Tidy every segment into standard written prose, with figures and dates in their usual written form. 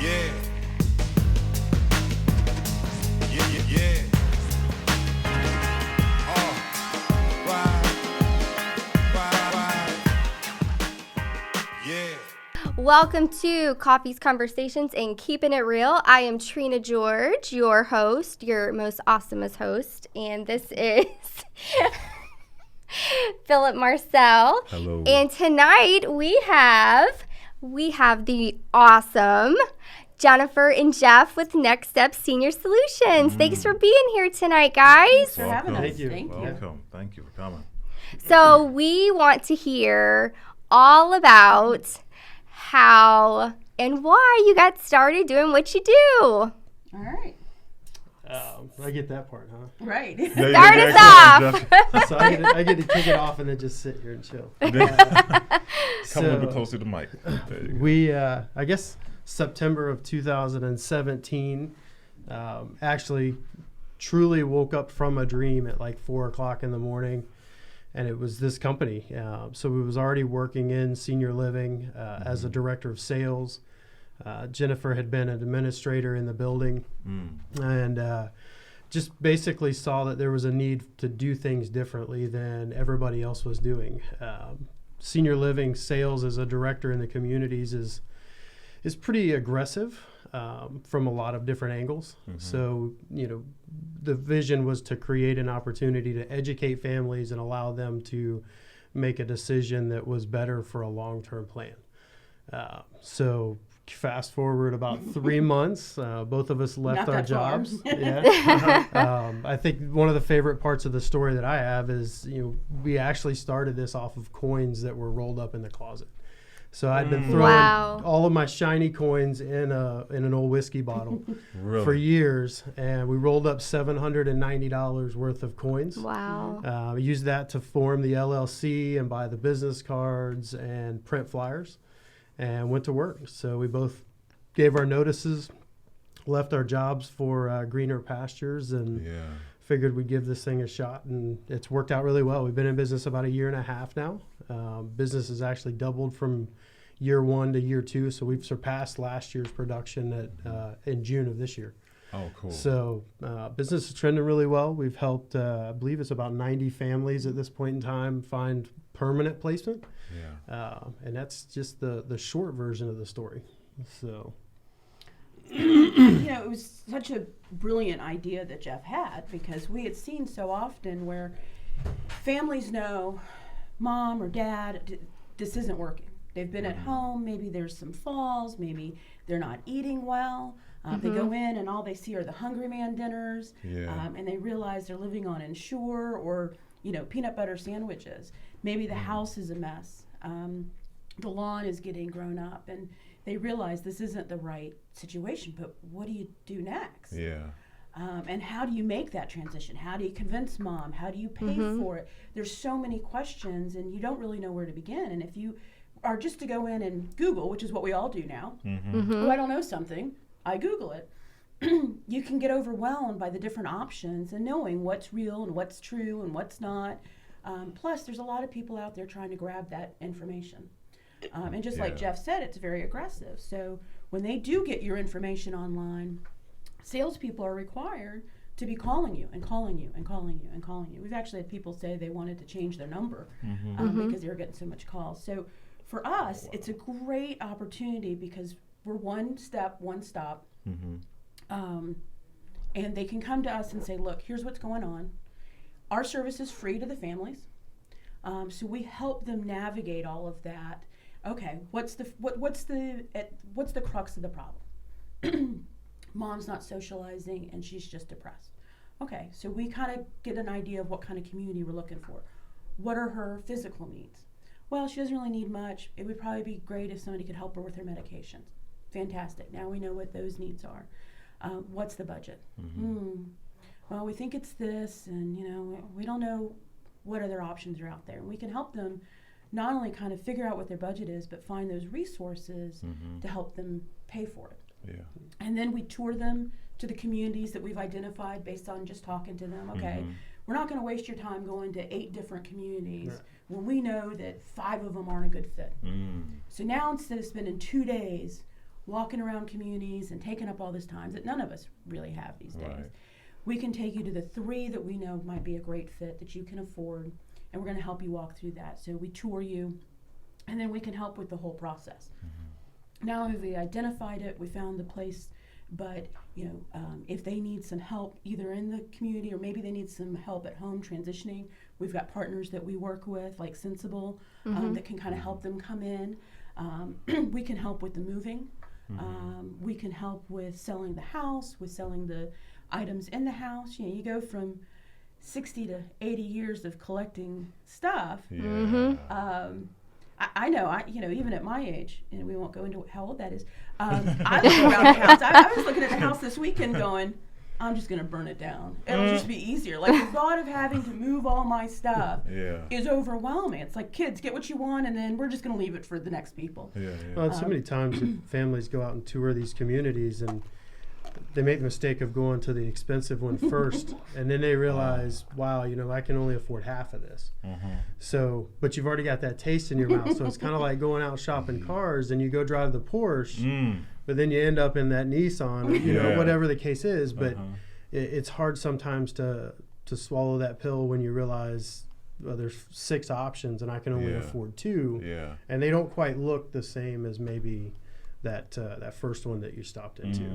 Yeah. Yeah, yeah, yeah. Ride. Yeah. Welcome to Coffee's Conversations and Keeping It Real. I am Trina George, your host, your most awesomest host, and this is Philip Marcel. Hello. And tonight we have the awesome Jennifer and Jeff with Next Step Senior Solutions. Thanks for being here tonight, guys. Thanks for having us. Thank you. Thank you. Welcome. Thank you for coming. So we want to hear all about how and why you got started doing what you do. All right. I get that part, huh? Right. Start us off. So I get to kick it off and then just sit here and chill. Come a little bit closer to the mic. There you go. We, I guess, September of 2017, actually truly woke up from a dream at like 4 o'clock in the morning. And it was this company. So we was already working in senior living as a director of sales. Jennifer had been an administrator in the building and just basically saw that there was a need to do things differently than everybody else was doing. Senior living sales as a director in the communities is pretty aggressive from a lot of different angles. So, the vision was to create an opportunity to educate families and allow them to make a decision that was better for a long-term plan. So fast forward about 3 months, both of us left our jobs. I think one of the favorite parts of the story that I have is, we actually started this off of coins that were rolled up in the closet. So I'd been throwing all of my shiny coins in an old whiskey bottle for years, and we rolled up $790 worth of coins. Wow. We used that to form the LLC and buy the business cards and print flyers, and went to work. So we both gave our notices, left our jobs for greener pastures, and figured we'd give this thing a shot, and it's worked out really well. We've been in business about 1.5 years now. Business has actually doubled from year 1 to year 2, so we've surpassed last year's production in June of this year. Oh, cool. So business is trending really well. We've helped, I believe it's about 90 families at this point in time find permanent placement. And that's just the short version of the story. So. It was such a brilliant idea that Jeff had, because we had seen so often where families know mom or dad, this isn't working. They've been at home, maybe there's some falls, maybe they're not eating well. They go in and all they see are the Hungry Man dinners, and they realize they're living on Ensure or peanut butter sandwiches. Maybe the house is a mess. The lawn is getting grown up, and they realize this isn't the right situation, but what do you do next? And how do you make that transition? How do you convince mom? How do you pay for it? There's so many questions, and you don't really know where to begin. And if you are just to go in and Google, which is what we all do now, oh, I don't know something, I Google it. You can get overwhelmed by the different options and knowing what's real and what's true and what's not. Plus, there's a lot of people out there trying to grab that information. And just like Jeff said, it's very aggressive. So when they do get your information online, salespeople are required to be calling you and calling you and calling you and calling you. We've actually had people say they wanted to change their number because they were getting so much calls. So for us, it's a great opportunity because we're one stop. And they can come to us and say, look, here's what's going on. Our service is free to the families. So we help them navigate all of that. Okay, what's the crux of the problem? Mom's not socializing and she's just depressed. Okay, so we kind of get an idea of what kind of community we're looking for. What are her physical needs? Well, she doesn't really need much. It would probably be great if somebody could help her with her medications. Fantastic. Now we know what those needs are. What's the budget? Well, we think it's this, and we don't know what other options are out there. And we can help them not only kind of figure out what their budget is, but find those resources to help them pay for it. And then we tour them to the communities that we've identified based on just talking to them. Okay, we're not going to waste your time going to 8 different communities when we know that 5 of them aren't a good fit. So now instead of spending 2 days, walking around communities and taking up all this time that none of us really have these days. Right. We can take you to the 3 that we know might be a great fit that you can afford, and we're going to help you walk through that. So we tour you, and then we can help with the whole process. Now we identified it, we found the place, but if they need some help either in the community or maybe they need some help at home transitioning, we've got partners that we work with like Sensible that can kind of help them come in. We can help with the moving. We can help with selling the house, with selling the items in the house. You go from 60 to 80 years of collecting stuff. I know, even at my age, and we won't go into how old that is, I look around the house. I was looking at the house this weekend going, I'm just going to burn it down. It'll just be easier. Like, the thought of having to move all my stuff is overwhelming. It's like, kids, get what you want, and then we're just going to leave it for the next people. Well, so many times families go out and tour these communities, and they make the mistake of going to the expensive one first, and then they realize, wow, I can only afford half of this. So, but you've already got that taste in your mouth, so it's kind of like going out shopping cars, and you go drive the Porsche, but then you end up in that Nissan, or, whatever the case is. But it's hard sometimes to swallow that pill when you realize, well, there's 6 options, and I can only afford 2, and they don't quite look the same as maybe that first one that you stopped into.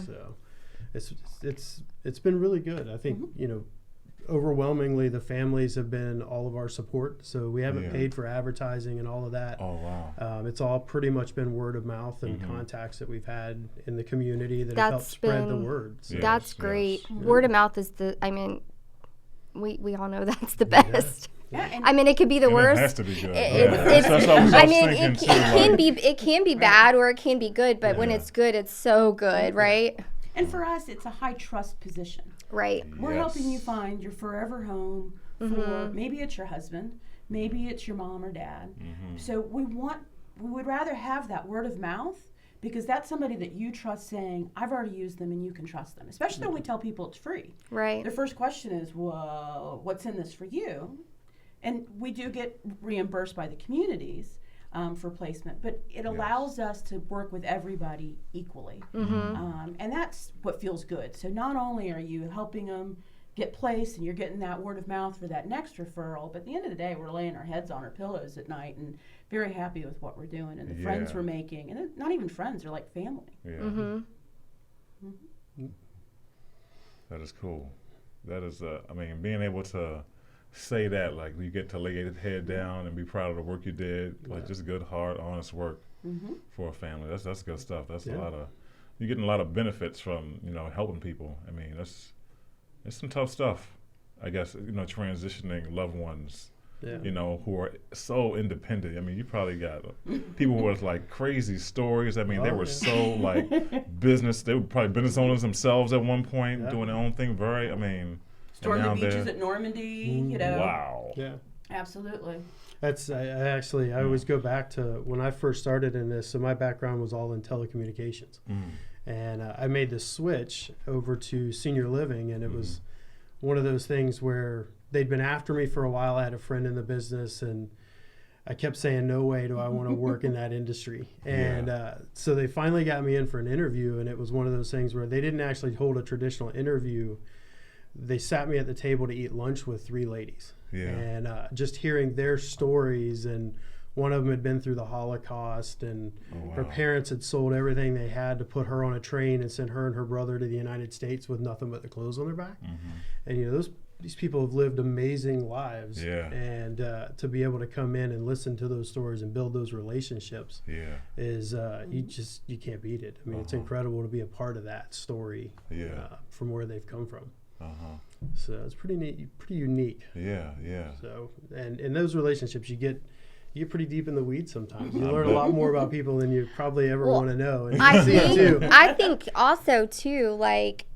So it's been really good. I think overwhelmingly the families have been all of our support. So we haven't paid for advertising and all of that. Oh wow! It's all pretty much been word of mouth and contacts that we've had in the community that have helped spread the word. So. That's great. Word of mouth is we all know that's the best. It could be the worst. It has to be good. It can be bad or it can be good, but when it's good, it's so good, right? And for us, it's a high trust position. Right. We're helping you find your forever home for maybe it's your husband, maybe it's your mom or dad. So we would rather have that word of mouth, because that's somebody that you trust saying, I've already used them and you can trust them. Especially when we tell people it's free. Right. Their first question is, well, what's in this for you? And we do get reimbursed by the communities for placement, but it allows us to work with everybody equally. And that's what feels good. So not only are you helping them get placed and you're getting that word of mouth for that next referral, but at the end of the day, we're laying our heads on our pillows at night and very happy with what we're doing and the friends we're making. And not even friends, they're like family. That is cool. That is, being able to say that, like, you get to lay your head down and be proud of the work you did, like just good, hard, honest work for a family. That's good stuff. That's you're getting a lot of benefits from, helping people. It's some tough stuff, I guess, transitioning loved ones, who are so independent. You probably got people with like crazy stories. They were so like they were probably business owners themselves at one point, doing their own thing. Storm the beaches at Normandy, Wow. Yeah. Absolutely. That's I always go back to when I first started in this. So my background was all in telecommunications, and I made the switch over to senior living, and it was one of those things where they'd been after me for a while. I had a friend in the business, and I kept saying, no way do I want to work in that industry. And so they finally got me in for an interview, and it was one of those things where they didn't actually hold a traditional interview. They sat me at the table to eat lunch with 3 ladies. And just hearing their stories, and one of them had been through the Holocaust, and her parents had sold everything they had to put her on a train and send her and her brother to the United States with nothing but the clothes on their back. And these people have lived amazing lives, and to be able to come in and listen to those stories and build those relationships is you can't beat it. It's incredible to be a part of that story from where they've come from. So it's pretty neat, pretty unique. So and in those relationships, you get pretty deep in the weeds sometimes. You learn a lot more about people than you probably ever want to know. And I think also too, like,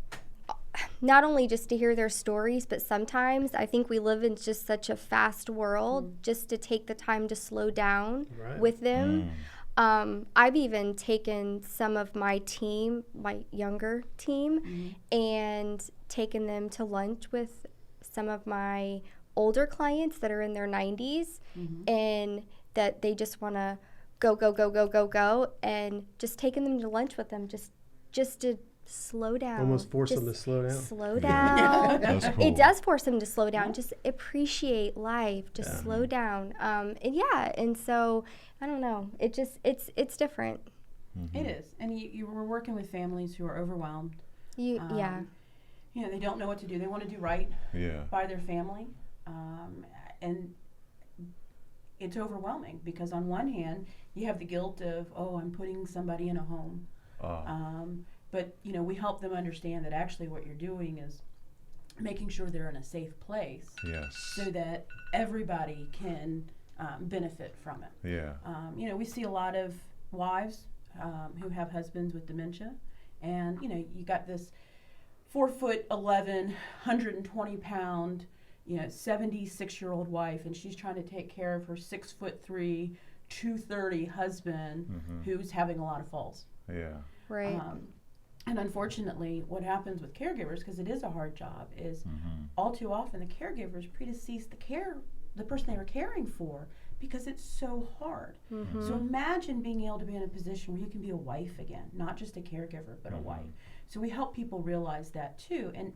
not only just to hear their stories, but sometimes I think we live in just such a fast world, just to take the time to slow down with them. I've even taken some of my team, my younger team, and taken them to lunch with some of my older clients that are in their 90s, and that they just want to go, go, go, go, go, go, and just taking them to lunch with them, just to slow down. Almost force them Just to slow down. Slow Yeah. down. That's cool. It does force them to slow down. Just appreciate life. Just slow down. And so I don't know. It's different. It is, and you were working with families who are overwhelmed. Yeah. You know, they don't know what to do. They want to do right Yeah. by their family, and it's overwhelming because on one hand you have the guilt of, oh, I'm putting somebody in a home, but you know, we help them understand that actually what you're doing is making sure they're in a safe place, Yes. so that everybody can benefit from it. Yeah. You know, we see a lot of wives who have husbands with dementia, and you know, you got this 4'11", 120-pound, you know, 76-year-old wife, and she's trying to take care of her 6'3", 230 husband who's having a lot of falls. Yeah. Right. And unfortunately, what happens with caregivers, because it is a hard job, is all too often the caregivers predecease the person they were caring for, because it's so hard. So imagine being able to be in a position where you can be a wife again, not just a caregiver, but a wife. So we help people realize that too, and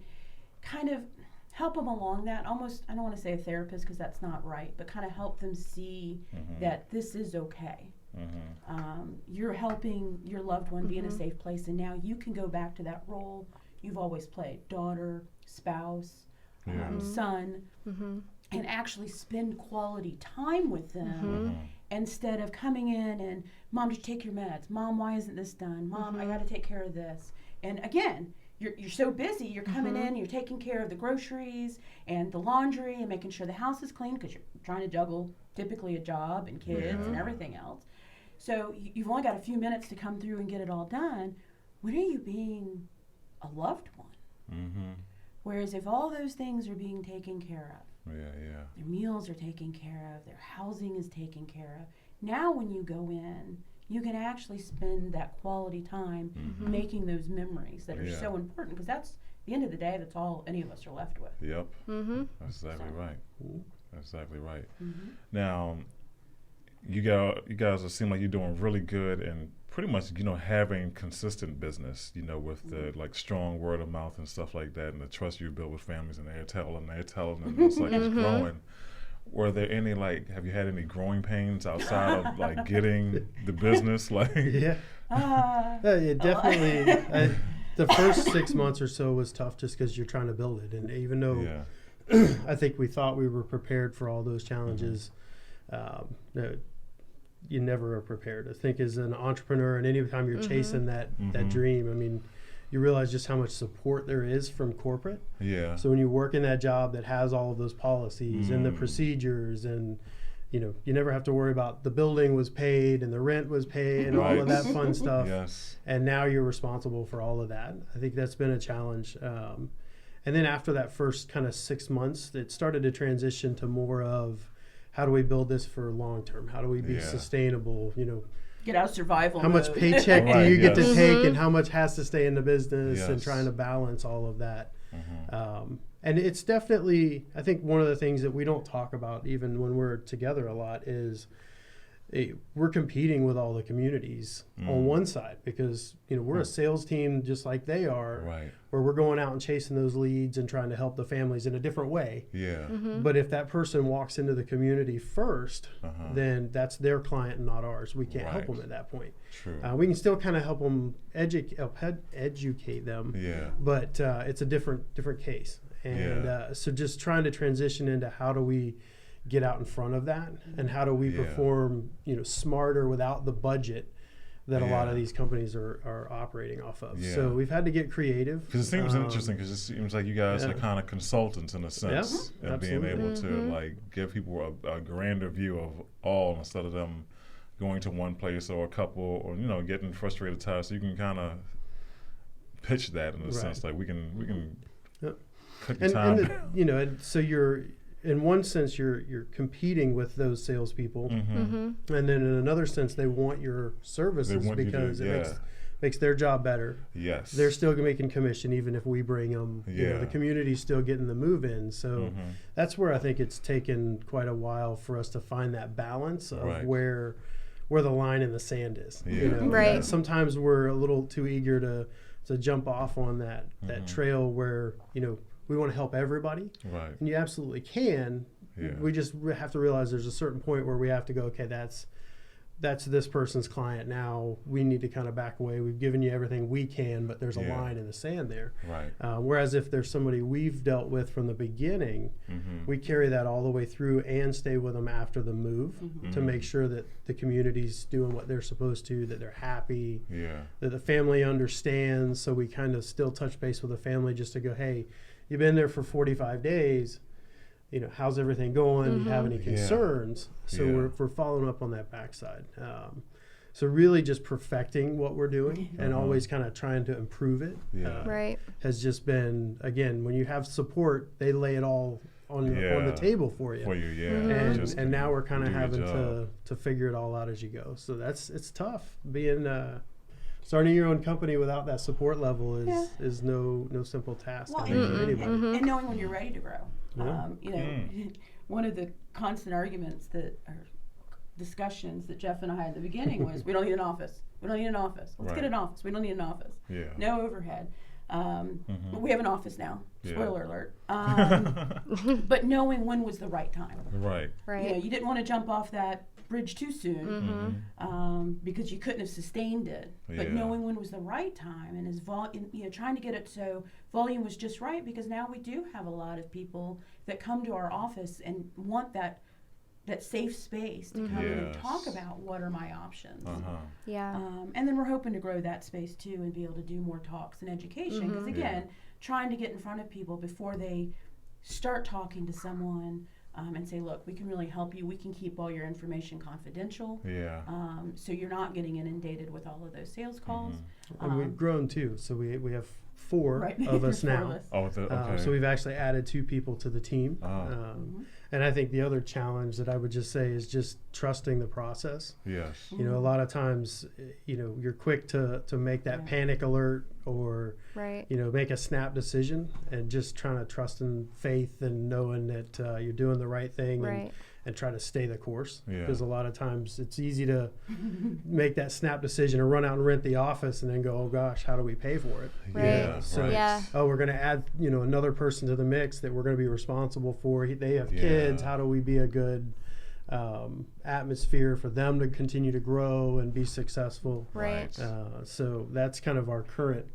kind of help them along that, almost, I don't want to say a therapist because that's not right, but kind of help them see that this is okay. You're helping your loved one be in a safe place, and now you can go back to that role you've always played, daughter, spouse, son, and actually spend quality time with them instead of coming in and, Mom, did you take your meds? Mom, why isn't this done? Mom, I got to take care of this. And again, you're so busy, you're coming in, you're taking care of the groceries and the laundry and making sure the house is clean, because you're trying to juggle typically a job and kids and everything else. So you've only got a few minutes to come through and get it all done. When are you being a loved one? Whereas if all those things are being taken care of, their meals are taken care of, their housing is taken care of, now when you go in, you can actually spend that quality time making those memories that are so important, because that's, at the end of the day, that's all any of us are left with. Yep. That's exactly right. That's exactly right. Now, you guys seem like you're doing really good and pretty much, you know, having consistent business, you know, with the like strong word of mouth and stuff like that, and the trust you build with families, and they're telling, and it's like it's growing. Were there any, like, have you had any growing pains outside of like getting the business? Like, Yeah, definitely. The first 6 months or so was tough just because you're trying to build it. And even though I think we thought we were prepared for all those challenges, you never are prepared. I think as an entrepreneur, and any time you're chasing that dream, I mean, you realize just how much support there is from corporate. Yeah. So when you work in that job that has all of those policies and the procedures, and you know, you never have to worry about the building was paid and the rent was paid and all of that fun stuff. Yes. And now you're responsible for all of that. I think that's been a challenge. And then after that first kind of 6 months, it started to transition to more of, how do we build this for long term? How do we be sustainable? You know, Get out of survival how much mode. paycheck do you get to take, and how much has to stay in the business, and Yes. trying to balance all of that. And it's definitely, I think one of the things that we don't talk about even when we're together a lot is we're competing with all the communities on one side, because, you know, we're a sales team just like they are, Right. where we're going out and chasing those leads and trying to help the families in a different way. Yeah. But if that person walks into the community first, then that's their client and not ours. We can't help Right. them at that point. True. We can still kind of help them educate them, Yeah. but it's a different case. And so just trying to transition into how do we get out in front of that, and how do we perform, you know, smarter without the budget that a lot of these companies are operating off of. Yeah. So we've had to get creative. Because it seems interesting, because it seems like you guys are kind of consultants in a sense, and being able to like give people a grander view of all, instead of them going to one place or a couple, or, you know, getting frustrated tired. So you can kind of pitch that in a sense, like we can cut your time down. You know, and so you're, in one sense, you're competing with those salespeople, and then in another sense, they want your services because it makes their job better. Yes. They're still making commission even if we bring them. You know, the community's still getting the move in. So that's where I think it's taken quite a while for us to find that balance of where where the line in the sand is. You Yeah. know? Right. Sometimes we're a little too eager to jump off on that trail where, you know, we want to help everybody. Right. And you absolutely can. Yeah. We just have to realize there's a certain point where we have to go, okay, that's this person's client now. We need to kind of back away. We've given you everything we can, but there's a Yeah. line in the sand there. Right. Whereas if there's somebody we've dealt with from the beginning, we carry that all the way through and stay with them after the move to make sure that the community's doing what they're supposed to, that they're happy, Yeah. that the family understands. So we kind of still touch base with the family just to go, hey, you've been there for 45 days. You know, how's everything going? You have any concerns? So Yeah. we're following up on that backside. So really just perfecting what we're doing and always kind of trying to improve it Yeah. Right. has just been, again, when you have support, they lay it all on the Yeah. table for you. For you, yeah. And, Just and now we're kind of do your having job. to figure it all out as you go. So it's tough being starting your own company without that support level is no simple task. Well, I think, for anybody. and knowing when you're ready to grow. Yeah. You know, one of the constant arguments that or discussions that Jeff and I had at the beginning was, we don't need an office. We don't need an office. Let's get Right. an office. We don't need an office. Yeah. No overhead. But we have an office now. Yeah. Spoiler alert. But knowing when was the right time. Right. Right. You know, you didn't want to jump off that bridge too soon because you couldn't have sustained it. But Yeah. knowing when was the right time and you know, trying to get it so volume was just right, because now we do have a lot of people that come to our office and want that safe space to come in and Yes. talk about what are my options. Yeah. And then we're hoping to grow that space too and be able to do more talks and education. Because again, trying to get in front of people before they start talking to someone and say, look, we can really help you. We can keep all your information confidential. Yeah. So you're not getting inundated with all of those sales calls. And we've grown too. So we have four Right. of us Four of now. us. Oh, okay. So we've actually added 2 people to the team. Oh. And I think the other challenge that I would just say is just trusting the process. Yes. You know, a lot of times, you know, you're quick to make that panic alert or, Right. you know, make a snap decision, and just trying to trust in faith and knowing that you're doing the right thing Right. and try to stay the course. Yeah. Because a lot of times it's easy to make that snap decision and run out and rent the office and then go, oh gosh, how do we pay for it? Right. Yeah. So- Right. Yeah. Oh, we're going to add, you know, another person to the mix that we're going to be responsible for. They have Yeah. kids. How do we be a good atmosphere for them to continue to grow and be successful? Right. So that's kind of our current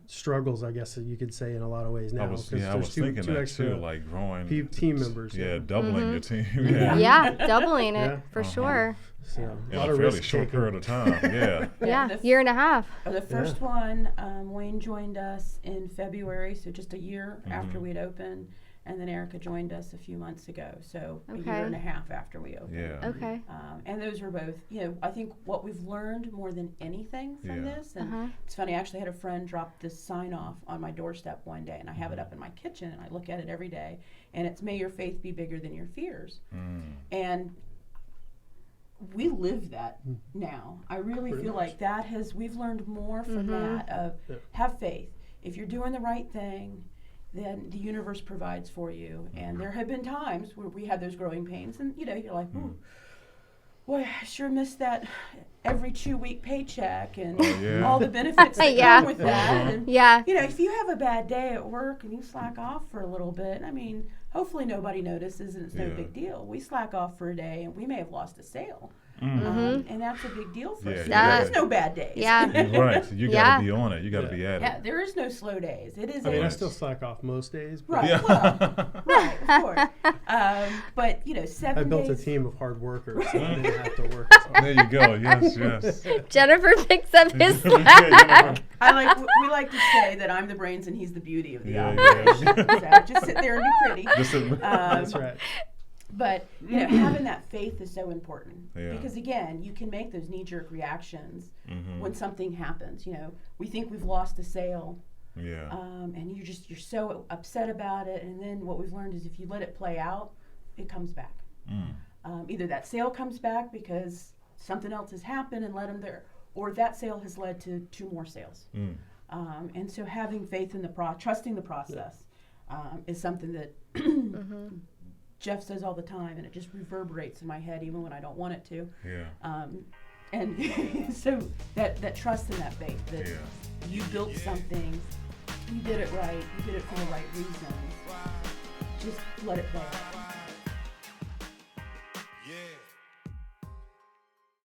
struggles, I guess you could say, in a lot of ways now. I was 'cause there's thinking two that extra too, like growing team members. Yeah, doubling your team. Yeah. Doubling it Yeah. for sure. So In a lot a of fairly risk short taking. period of time. Yeah. Yeah. this- Year and a half. The first one, Wayne joined us in February, so just a year after we'd opened. And then Erica joined us a few months ago, so a Okay. year and a half after we opened. Yeah. Okay. And those were both, you know, I think what we've learned more than anything from Yeah. this, and it's funny, I actually had a friend drop this sign off on my doorstep one day, and I have it up in my kitchen, and I look at it every day, and it's, may your faith be bigger than your fears. And we live that now. I really Pretty feel much. like that we've learned more from that of have faith. If you're doing the right thing, then the universe provides for you. And there have been times where we had those growing pains, and you know, you're like, ooh, boy, I sure miss that every 2-week paycheck and yeah. all the benefits that Yeah. come with that. And, Yeah. you know, if you have a bad day at work and you slack off for a little bit, I mean, hopefully nobody notices and it's no Yeah. big deal. We slack off for a day and we may have lost a sale. Mm-hmm. And that's a big deal for Yeah, us. you There gotta- is no bad days. Yeah. You're right. So you got Yeah. to be on it. You got to be at Yeah, it. there is no slow days. It is I mean, I Right. still slack off most days, but right. Yeah. Well, right, of course. But you know, 7 I built a days. team of hard workers, so I didn't have to work as hard. There you go. Yes, yes. Jennifer picks up his slack. We like to say that I'm the brains and he's the beauty of the Yeah, operation. yeah. So just sit there and be pretty. Just a- That's right. But you know, having that faith is so important Yeah. because again, you can make those knee-jerk reactions Mm-hmm. when something happens. You know, we think we've lost a sale, Yeah. and you're so upset about it. And then what we've learned is if you let it play out, it comes back. Either that sale comes back because something else has happened and led them there, or that sale has led to 2 more sales. And so having faith in trusting the process is something that Jeff says all the time, and it just reverberates in my head even when I don't want it to. Yeah. And so that trust and that faith that Yeah. you built something, you did it right, you did it for the right reasons. Just let it play out.